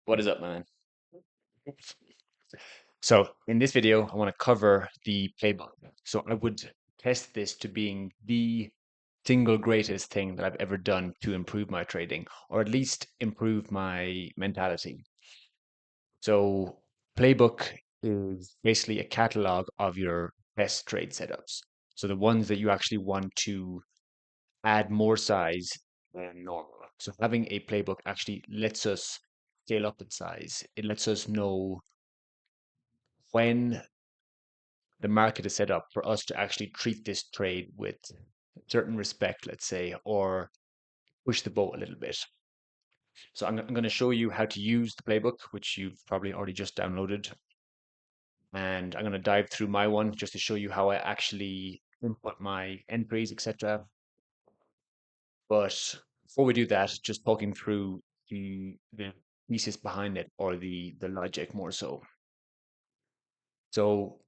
What is up, man? So in this video, I want to cover the playbook. So I would test this to being the single greatest thing that I've ever done to improve my trading, or at least improve my mentality. So playbook is basically a catalog of your best trade setups. So the ones that you actually want to add more size than normal. So having a playbook actually lets us scale up in size. It lets us know when the market is set up for us to actually treat this trade with certain respect, let's say, or push the boat a little bit. So I'm going to show you how to use the playbook, which you've probably already just downloaded. And I'm going to dive through my one just to show you how I actually input my entries, etc. But before we do that, just talking through the thesis behind it or the logic more so. So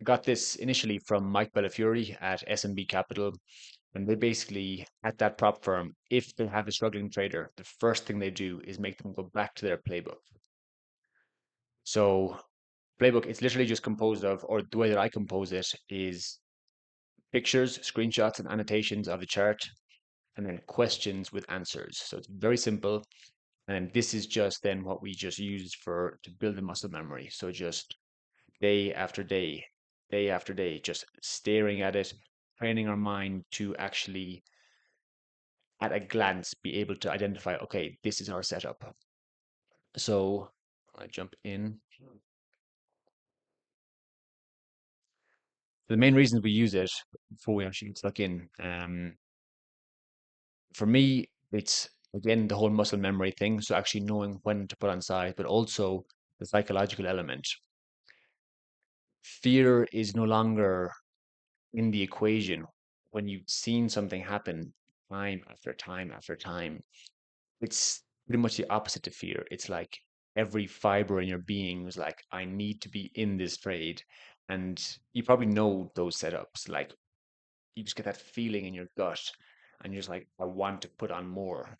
I got this initially from Mike Bellafiore at SMB Capital. And they basically, at that prop firm, if they have a struggling trader, the first thing they do is make them go back to their playbook. So, playbook, it's literally just composed of, or the way that I compose it is pictures, screenshots, and annotations of the chart, and then questions with answers. So it's very simple. And this is just then what we just use for to build the muscle memory. So just day after day, day after day, just staring at it, training our mind to actually at a glance be able to identify, okay, this is our setup. So I jump in. The main reasons we use it before we actually plug in, for me, it's again the whole muscle memory thing. So actually knowing when to put on size, but also the psychological element. Fear is no longer in the equation when you've seen something happen time after time after time. It's pretty much the opposite to fear. It's like every fiber in your being was like, I need to be in this trade. And you probably know those setups. Like you just get that feeling in your gut and you're just like, I want to put on more.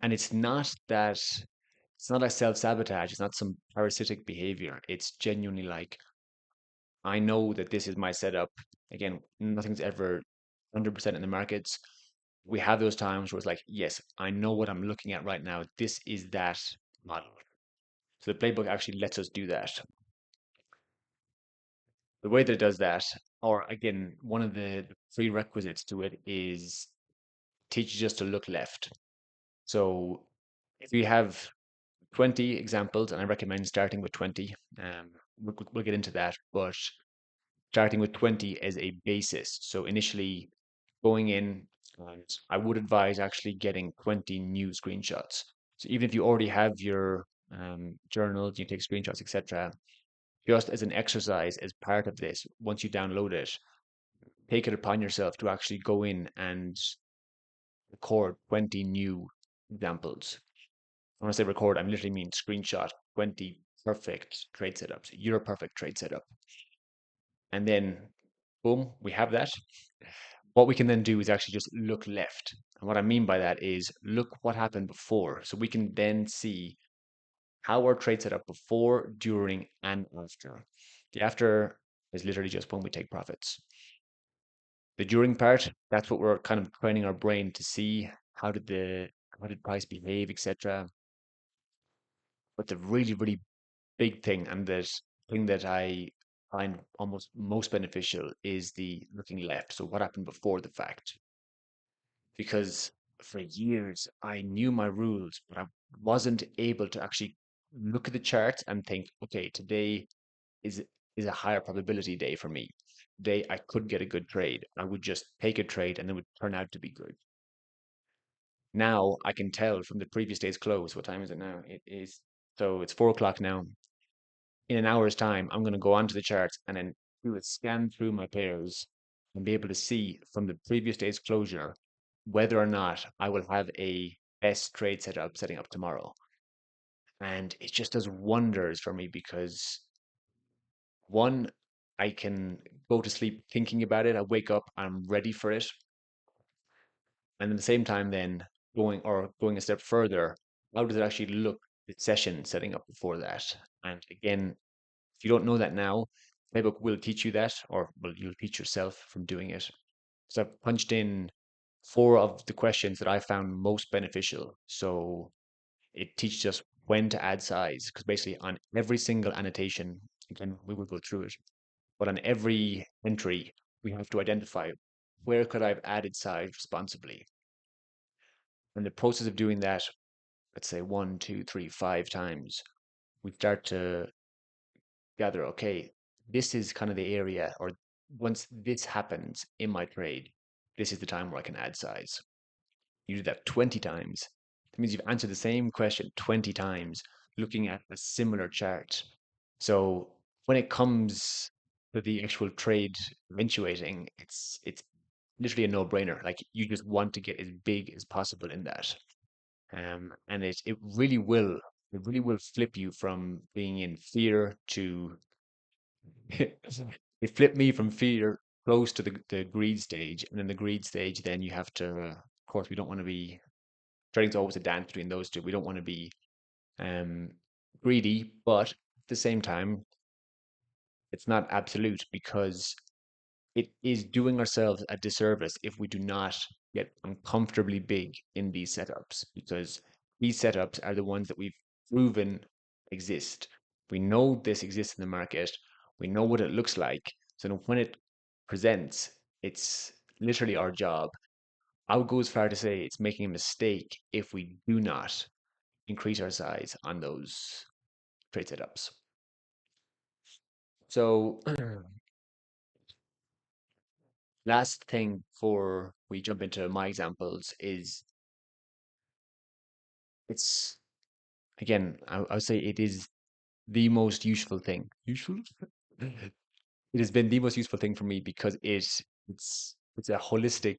And it's not that it's not like self-sabotage, it's not some parasitic behavior. It's genuinely like, I know that this is my setup. Again, nothing's ever 100% in the markets. We have those times where it's like, yes, I know what I'm looking at right now. This is that model. So the playbook actually lets us do that. The way that it does that, or again, one of the prerequisites to it is teaches us to look left. So if you have 20 examples, and I recommend starting with 20, we'll get into that, but starting with 20 as a basis. So initially going in, and I would advise actually getting 20 new screenshots. So even if you already have your journals, you take screenshots, etc., just as an exercise, as part of this, once you download it, take it upon yourself to actually go in and record 20 new examples. When I say record, I literally mean screenshot 20 perfect trade setups, your perfect trade setup. And then, boom, we have that. What we can then do is actually just look left. And what I mean by that is look what happened before. So we can then see how our trade set up before, during, and after. The after is literally just when we take profits. The during part, that's what we're kind of training our brain to see how did price behave, etc. But the really, really big thing and the thing that I find almost most beneficial is the looking left. So what happened before the fact? Because for years I knew my rules, but I wasn't able to actually look at the chart and think, okay, today is is a higher probability day for me. Today I could get a good trade. I would just take a trade and it would turn out to be good. Now I can tell from the previous day's close. What time is it now? It is so it's 4 o'clock now. In an hour's time, I'm going to go onto the charts and then do a scan through my pairs and be able to see from the previous day's closure whether or not I will have a best trade setup setting up tomorrow. And it just does wonders for me because one, I can go to sleep thinking about it. I wake up, I'm ready for it. And at the same time, then going a step further, how does it actually look the session setting up before that. And again, if you don't know that now, Playbook will teach you that, or well, you'll teach yourself from doing it. So I've punched in four of the questions that I found most beneficial. So it teaches us when to add size, because basically on every single annotation, again, we will go through it, but on every entry, we have to identify where could I have added size responsibly. And the process of doing that, let's say one, two, three, 5 times, we start to gather, okay, this is kind of the area, or once this happens in my trade, this is the time where I can add size. You do that 20 times. That means you've answered the same question 20 times looking at a similar chart. So when it comes to the actual trade eventuating, it's literally a no-brainer. Like you just want to get as big as possible in that. And it really will flip you from being in fear to it flipped me from fear close to the greed stage, and then the greed stage, then you have to, of course, we don't want to be trading's always a dance between those two. We don't want to be um, greedy, but at the same time, it's not absolute because it is doing ourselves a disservice if we do not get uncomfortably big in these setups because these setups are the ones that we've proven exist. We know this exists in the market. We know what it looks like. So when it presents, it's literally our job. I would go as far to say it's making a mistake if we do not increase our size on those trade setups. So last thing before we jump into my examples is it's again, I would say it is the most useful thing. Useful? It has been the most useful thing for me because it's a holistic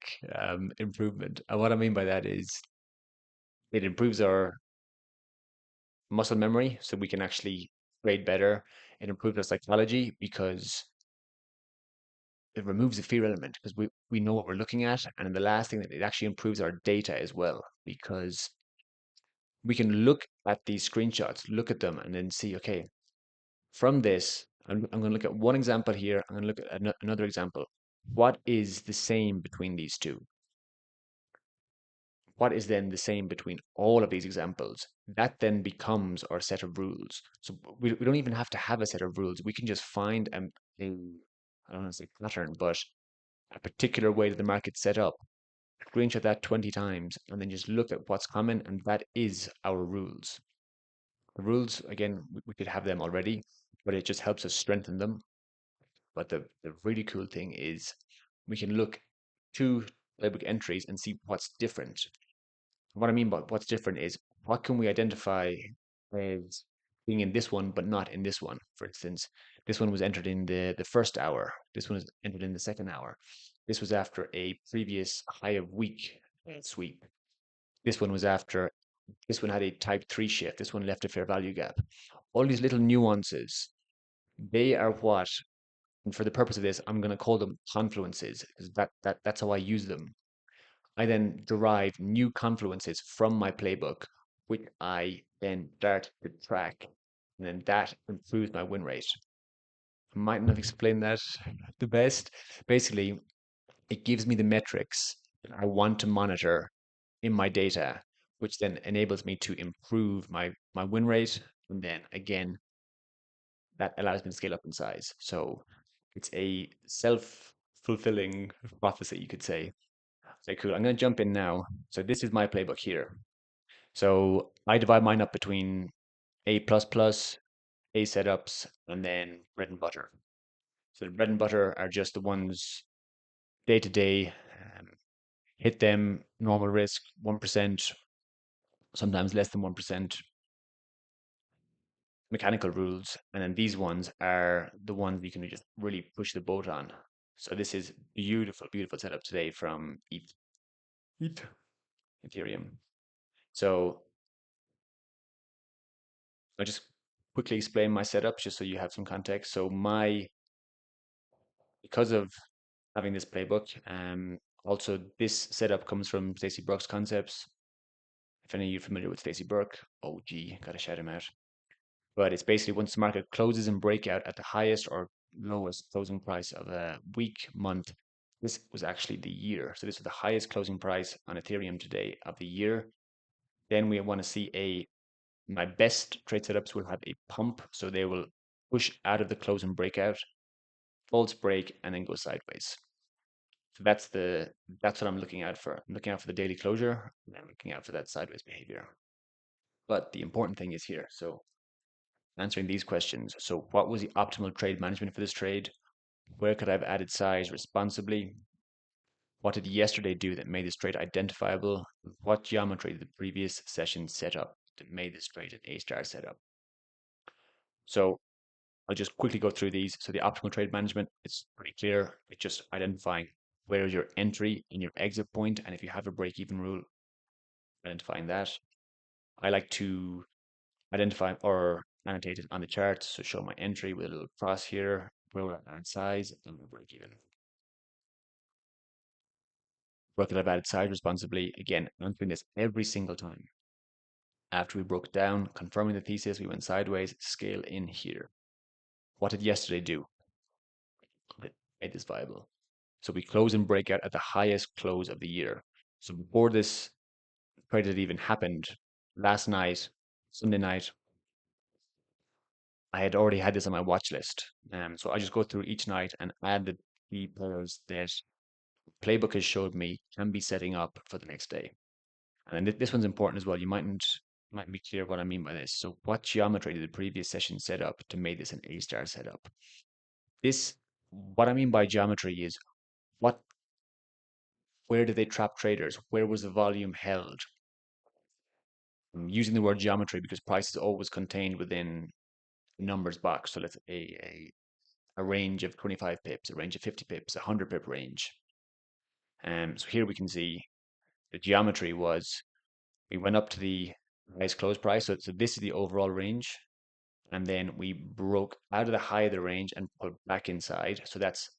improvement. And what I mean by that is it improves our muscle memory so we can actually trade better. It improves our psychology because it removes the fear element because we know what we're looking at. And then the last thing that it actually improves our data as well because we can look at these screenshots, look at them, and then see, okay, from this, I'm going to look at one example here. I'm going to look at another example. What is the same between these two? What is then the same between all of these examples? That then becomes our set of rules. So we don't even have to have a set of rules. We can just find a I don't want to say pattern, but a particular way that the market's set up, screenshot that 20 times, and then just look at what's common, and that is our rules. The rules, again, we could have them already, but it just helps us strengthen them. But the really cool thing is we can look to playbook entries and see what's different. What I mean by what's different is what can we identify as being in this one but not in this one. For instance, this one was entered in the first hour. This one was entered in the second hour. This was after a previous high of week sweep. This one was after this one had a type 3 shift. This one left a fair value gap. All these little nuances, they are what, and for the purpose of this, I'm going to call them confluences because that's how I use them. I then derive new confluences from my playbook, which I then start to track, and then that improves my win rate. I might not have explained that the best. Basically, it gives me the metrics that I want to monitor in my data, which then enables me to improve my win rate. And then again, that allows me to scale up in size. So it's a self-fulfilling prophecy, you could say. Okay, cool. I'm going to jump in now. So this is my playbook here. So I divide mine up between A++, A setups, and then bread and butter. So the bread and butter are just the ones day to day, hit them, normal risk, 1%, sometimes less than 1%, mechanical rules. And then these ones are the ones you can just really push the boat on. So this is beautiful, beautiful setup today from ETH, Ethereum. So I'll just quickly explain my setup just so you have some context. So because of having this playbook, also this setup comes from Stacy Brock's concepts. If any of you are familiar with Stacey Burke, OG, gotta shout him out. But it's basically once the market closes in breakout at the highest or lowest closing price of a week, month. This was actually the year. So this was the highest closing price on Ethereum today of the year. Then we want to see my best trade setups will have a pump. So they will push out of the close and breakout, false break, and then go sideways. So that's what I'm looking out for. I'm looking out for the daily closure, and I'm looking out for that sideways behavior. But the important thing is here. So answering these questions. So what was the optimal trade management for this trade? Where could I have added size responsibly? What did yesterday do that made this trade identifiable? What geometry did the previous session set up that made this trade an A-star setup? So I'll just quickly go through these. So the optimal trade management, it's pretty clear. It's just identifying where is your entry and your exit point, and if you have a break-even rule, identifying that. I like to identify or annotate it on the chart. So show my entry with a little cross here, where we're at size, and my break even. Work that I've added size responsibly. Again, I'm doing this every single time. After we broke down, confirming the thesis, we went sideways, scale in here. What did yesterday do? It made this viable. So we close and break out at the highest close of the year. So before this credit even happened, last night, Sunday night, I had already had this on my watch list. So I just go through each night and add the players that Playbook has showed me can be setting up for the next day. And then this one's important as well. You might be clear what I mean by this. So what geometry did the previous session set up to make this an A-star setup? This, what I mean by geometry is what, where did they trap traders? Where was the volume held? I'm using the word geometry because price is always contained within a numbers box. So let's a range of 25 pips, a range of 50 pips, a 100 pip range. So here we can see the geometry was we went up to the highest close price. So this is the overall range. And then we broke out of the high of the range and pulled back inside. So that's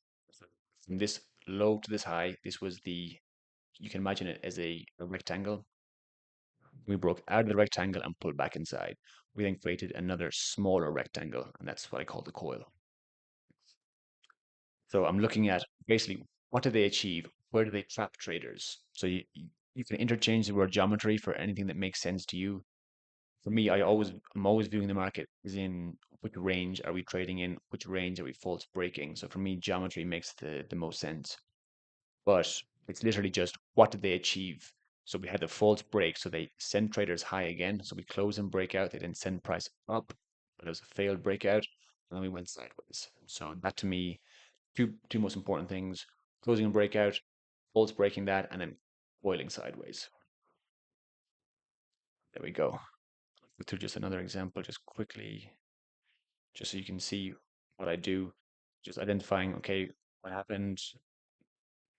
from this low to this high. This was you can imagine it as a rectangle. We broke out of the rectangle and pulled back inside. We then created another smaller rectangle, and that's what I call the coil. So I'm looking at basically what did they achieve? Where do they trap traders? So you can interchange the word geometry for anything that makes sense to you. For me, I'm always viewing the market as in which range are we trading in, which range are we false breaking. So for me, geometry makes the most sense. But it's literally just what did they achieve? So we had the false break, so they send traders high again. So we close and break out, they then send price up, but it was a failed breakout, and then we went sideways. So that to me, two most important things: closing and breakout, false breaking that, and then boiling sideways. There we go. Go through just another example, just quickly, just so you can see what I do. Just identifying, okay, what happened?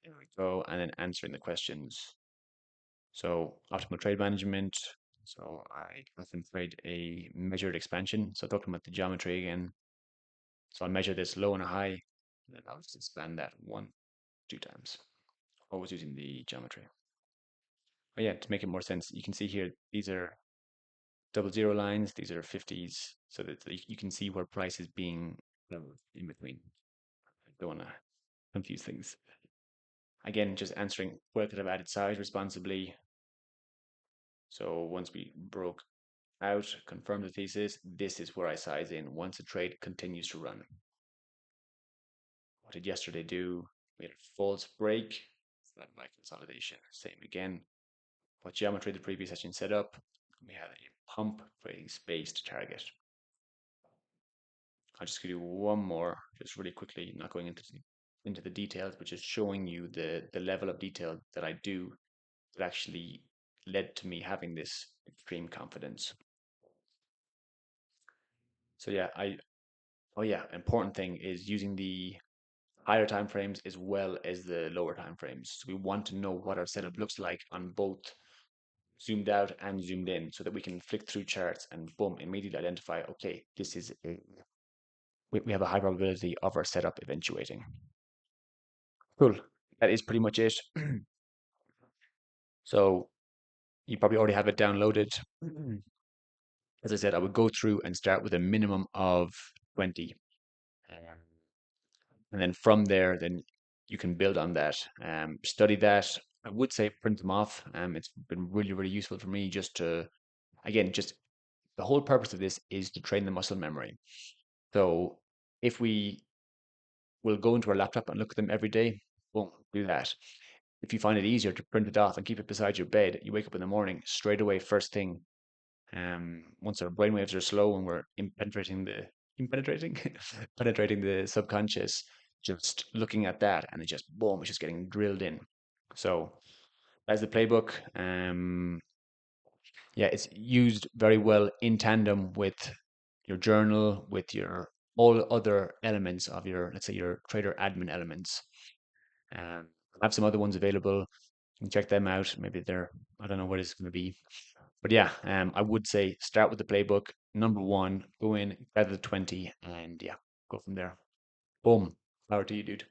There we go, and then answering the questions. So optimal trade management. So I often trade a measured expansion. So talking about the geometry again. So I'll measure this low and a high, and then I'll just expand that one, two times. Always using the geometry. But yeah, to make it more sense, you can see here, these are double zero lines, these are 50s, so that you can see where price is being in between. I don't want to confuse things. Again, just answering where could have added size responsibly. So once we broke out, confirm the thesis, this is where I size in once a trade continues to run. What did yesterday do? We had a false break, flat line consolidation. Same again. What geometry the previous session set up? We had a pump creating space to target. I'll just give you one more, just really quickly, not going into the details, but just showing you the level of detail that I do that actually led to me having this extreme confidence. So yeah, oh yeah, important thing is using the higher time frames as well as the lower time frames. So we want to know what our setup looks like on both zoomed out and zoomed in so that we can flick through charts and boom, immediately identify, okay, we have a high probability of our setup eventuating. Cool. That is pretty much it. So You probably already have it downloaded. As I said, I would go through and start with a minimum of 20. Um, and then from there, then you can build on that. Study that. I would say print them off. It's been really, really useful for me just to, again, just the whole purpose of this is to train the muscle memory. So if we will go into our laptop and look at them every day, boom, do that. If you find it easier to print it off and keep it beside your bed, you wake up in the morning straight away, first thing. Once our brainwaves are slow and we're penetrating penetrating the subconscious, just looking at that and it just boom, it's just getting drilled in. So that's the playbook. Yeah, it's used very well in tandem with your journal, with your all other elements of your, let's say, your trader admin elements. I have some other ones available. You can check them out. Maybe they're, I don't know what it's going to be. But yeah, I would say start with the playbook. Number one, go in, gather the 20, and yeah, go from there. Boom. Power to you, dude.